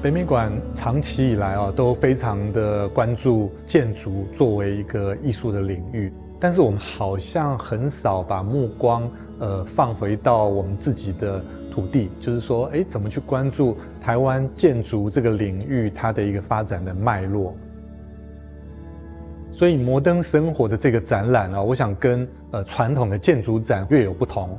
北美馆长期以来都非常的关注建筑作为一个艺术的领域，但是我们好像很少把目光放回到我们自己的土地，就是说怎么去关注台湾建筑这个领域它的一个发展的脉络。所以摩登生活的这个展览我想跟传统的建筑展略有不同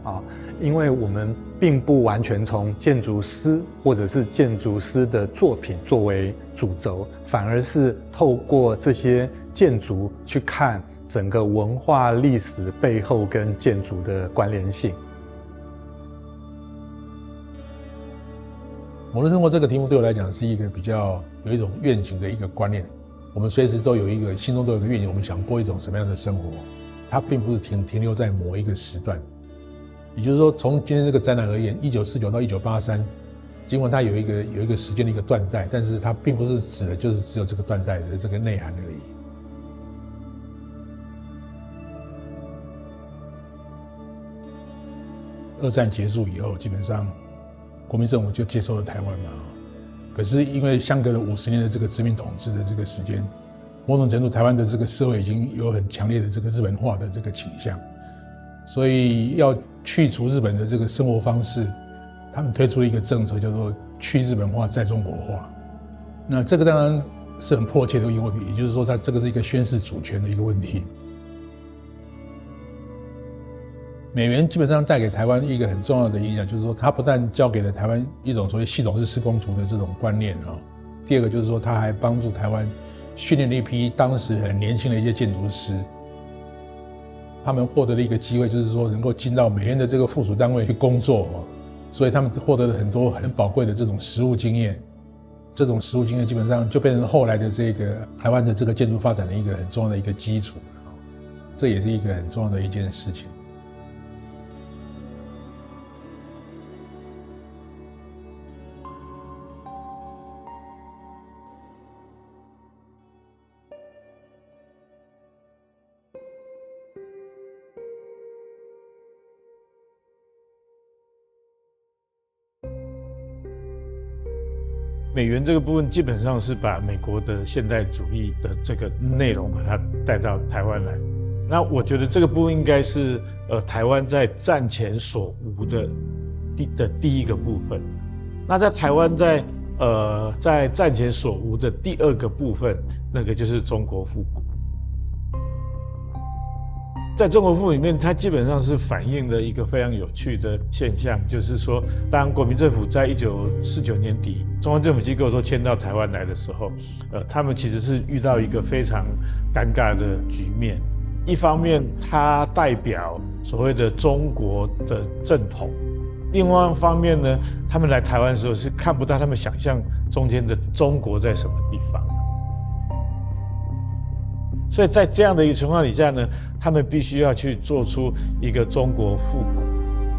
因为我们并不完全从建筑师或者是建筑师的作品作为主轴，反而是透过这些建筑去看整个文化历史背后跟建筑的关联性。摩登生活这个题目对我来讲是一个比较有一种愿景的一个观念。我们随时都有一个心中都有一个愿景，我们想过一种什么样的生活，它并不是停留在某一个时段。也就是说，从今天这个展览而言，1949到1983，尽管它有一个时间的一个断代，但是它并不是指的就是只有这个断代的这个内涵而已。二战结束以后，基本上国民政府就接收了台湾嘛。可是因为相隔了50年的这个殖民统治的这个时间，某种程度台湾的这个社会已经有很强烈的这个日本化的这个倾向，所以要去除日本的这个生活方式，他们推出了一个政策叫做去日本化再中国化。那这个当然是很迫切的一个问题，也就是说它这个是一个宣示主权的一个问题。美元基本上带给台湾一个很重要的影响，就是说它不但教给了台湾一种所谓系统式施工图的这种观念第二个就是说它还帮助台湾训练了一批当时很年轻的一些建筑师，他们获得了一个机会，就是说能够进到美元的这个附属单位去工作所以他们获得了很多很宝贵的这种实务经验。这种实务经验基本上就变成后来的这个台湾的这个建筑发展的一个很重要的一个基础这也是一个很重要的一件事情。美元这个部分基本上是把美国的现代主义的这个内容把它带到台湾来。那我觉得这个部分应该是台湾在战前所无的第一个部分。那在台湾在战前所无的第二个部分，那个就是中国复古。在中国复古里面，它基本上是反映了一个非常有趣的现象，就是说，当国民政府在1949年底，中央政府机构都迁到台湾来的时候，他们其实是遇到一个非常尴尬的局面。一方面，它代表所谓的中国的正统；另外一方面呢，他们来台湾的时候是看不到他们想象中间的中国在什么地方。所以在这样的一个情况底下呢，他们必须要去做出一个中国复古，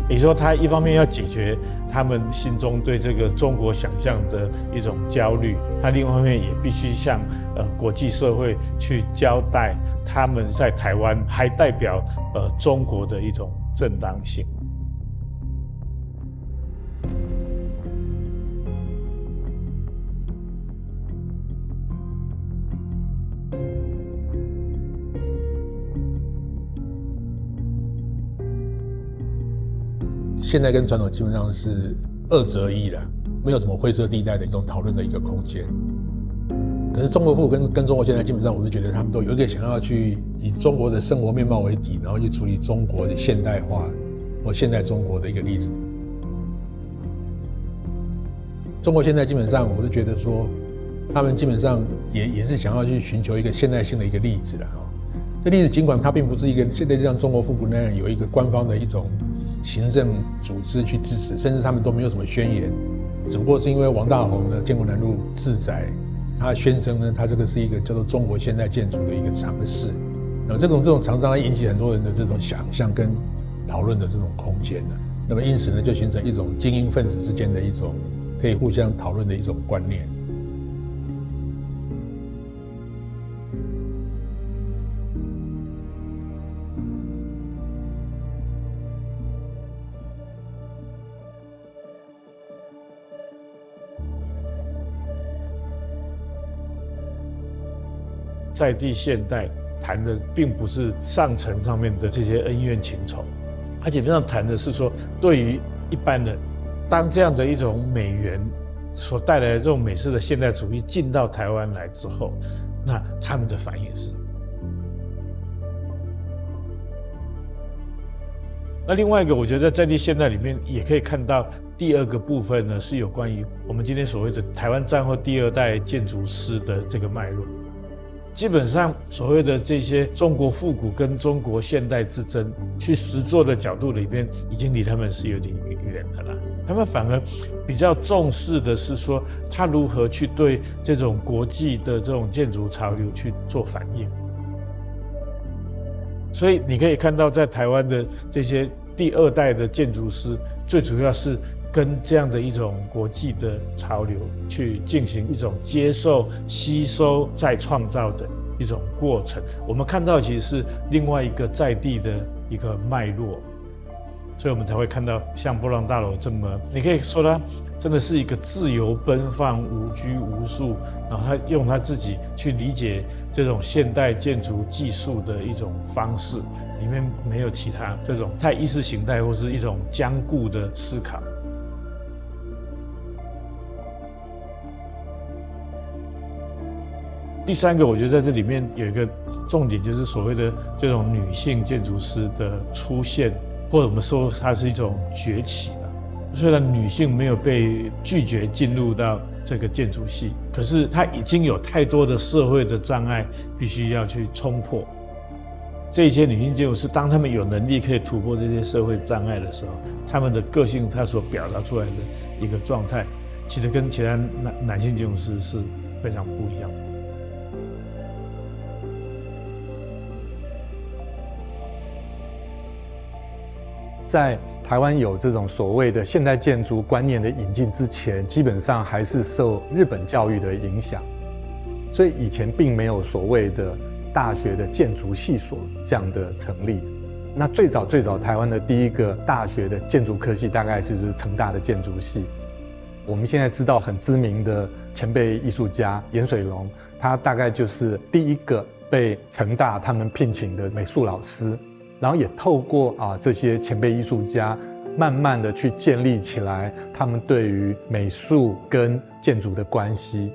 也就是说，他一方面要解决他们心中对这个中国想象的一种焦虑，他另外一方面也必须向国际社会去交代他们在台湾还代表中国的一种正当性。现在跟传统基本上是二择一了，没有什么灰色地带的一种讨论的一个空间。可是中国复古跟中国现在基本上，我是觉得他们都有一个想要去以中国的生活面貌为底，然后去处理中国的现代化或现代中国的一个例子。中国现在基本上，我是觉得说，他们基本上也是想要去寻求一个现代性的一个例子了这例子尽管它并不是一个类似像中国复古那样有一个官方的一种行政组织去支持，甚至他们都没有什么宣言，只不过是因为王大闳的建国南路自宅，他宣称呢，他这个是一个叫做中国现代建筑的一个尝试。那么这种尝试当然引起很多人的这种想象跟讨论的这种空间那么因此呢，就形成一种精英分子之间的一种可以互相讨论的一种观念。在地现代谈的并不是上层上面的这些恩怨情仇，它基本上谈的是说，对于一般人，当这样的一种美元所带来的这种美式的现代主义进到台湾来之后，那他们的反应是。那另外一个，我觉得在地现代里面也可以看到第二个部分呢，是有关于我们今天所谓的台湾战后第二代建筑师的这个脉络。基本上所谓的这些中国复古跟中国现代之争，去实作的角度里面，已经离他们是有点远的啦。他们反而比较重视的是说，他如何去对这种国际的这种建筑潮流去做反应。所以你可以看到，在台湾的这些第二代的建筑师，最主要是跟这样的一种国际的潮流去进行一种接受、吸收、再创造的一种过程。我们看到其实是另外一个在地的一个脉络，所以我们才会看到像波浪大楼这么，你可以说它真的是一个自由奔放、无拘无束，然后他用他自己去理解这种现代建筑技术的一种方式，里面没有其他这种太意识形态或是一种僵固的思考。第三个，我觉得在这里面有一个重点，就是所谓的这种女性建筑师的出现，或者我们说它是一种崛起。虽然女性没有被拒绝进入到这个建筑系，可是她已经有太多的社会的障碍必须要去冲破。这些女性建筑师，当她们有能力可以突破这些社会障碍的时候，她们的个性，她所表达出来的一个状态，其实跟其他男性建筑师是非常不一样的。在台湾有这种所谓的现代建筑观念的引进之前，基本上还是受日本教育的影响，所以以前并没有所谓的大学的建筑系所这样的成立。那最早台湾的第一个大学的建筑科系大概是就是成大的建筑系。我们现在知道很知名的前辈艺术家颜水龙，他大概就是第一个被成大他们聘请的美术老师。然后也透过这些前辈艺术家，慢慢的去建立起来他们对于美术跟建筑的关系。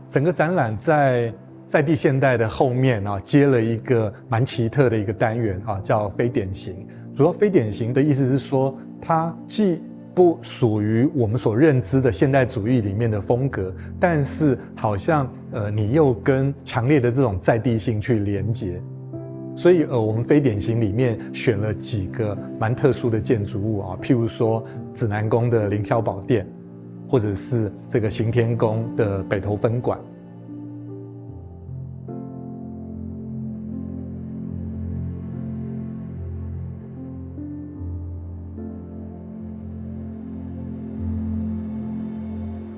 整个展览在地现代的后面接了一个蛮奇特的一个单元叫非典型。主要非典型的意思是说，它既不属于我们所认知的现代主义里面的风格，但是好像你又跟强烈的这种在地性去连结。所以我们非典型里面选了几个蛮特殊的建筑物譬如说指南宫的凌霄宝殿，或者是这个行天宫的北投分馆。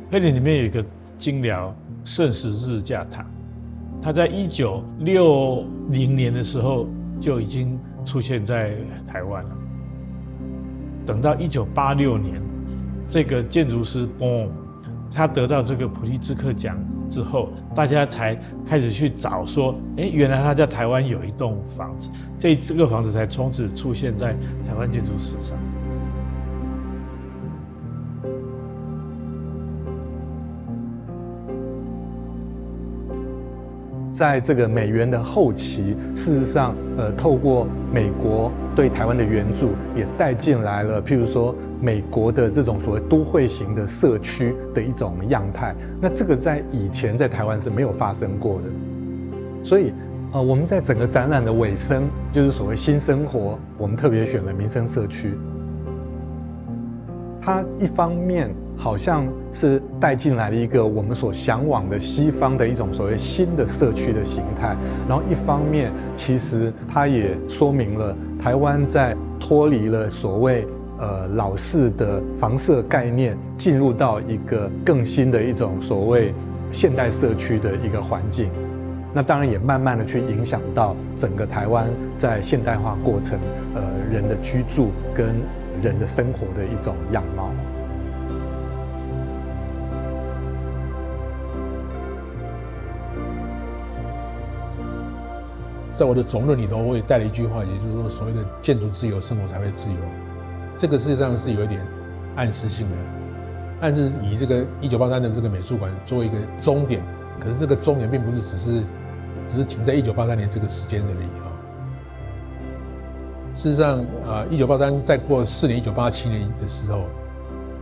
非典里面有一个金寮圣十字架堂，它在1960年的时候就已经出现在台湾了。等到1986年，这个建筑师他得到这个普利兹克奖之后，大家才开始去找说，原来他在台湾有一栋房子，这个房子才从此出现在台湾建筑史上。在这个美援的后期，事实上，透过美国对台湾的援助，也带进来了，譬如说美国的这种所谓都会型的社区的一种样态。那这个在以前在台湾是没有发生过的。所以，我们在整个展览的尾声，就是所谓新生活，我们特别选了民生社区。它一方面好像是带进来了一个我们所向往的西方的一种所谓新的社区的形态，然后一方面其实它也说明了台湾在脱离了所谓老式的房舍概念，进入到一个更新的一种所谓现代社区的一个环境。那当然也慢慢的去影响到整个台湾在现代化过程，人的居住跟人的生活的一种样貌。在我的总论里头，我也带了一句话，也就是说，所谓的建筑自由，生活才会自由。这个事实上是有一点暗示性的，暗示以这个1983的这个美术馆作为一个终点，可是这个终点并不是只是停在1983年这个时间而已啊。事实上，1983再过4年，1987年的时候，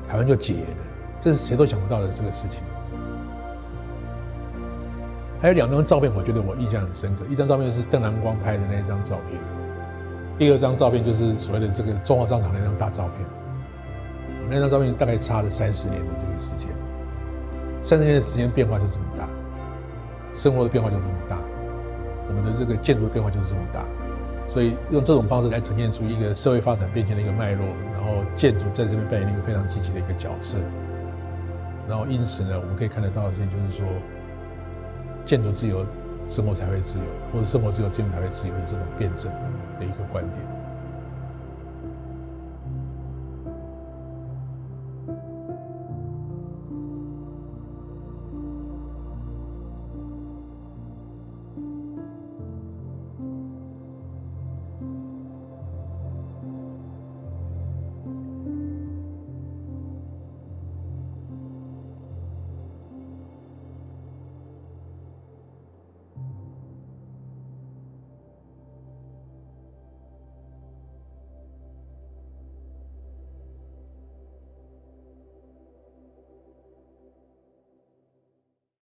台湾就解严了，这是谁都想不到的这个事情。还有2张照片，我觉得我印象很深刻。一张照片是邓南光拍的那一张照片，第2张照片就是所谓的这个中华商场那张大照片。那张照片大概差了30年的这个时间，30年的时间变化就这么大，生活的变化就这么大，我们的这个建筑的变化就是这么大。所以用这种方式来呈现出一个社会发展变迁的一个脉络，然后建筑在这边扮演了一个非常积极的一个角色。然后因此呢，我们可以看得到的事情就是说，建筑自由，生活才会自由，或者生活自由，建筑才会自由的这种辩证的一个观点。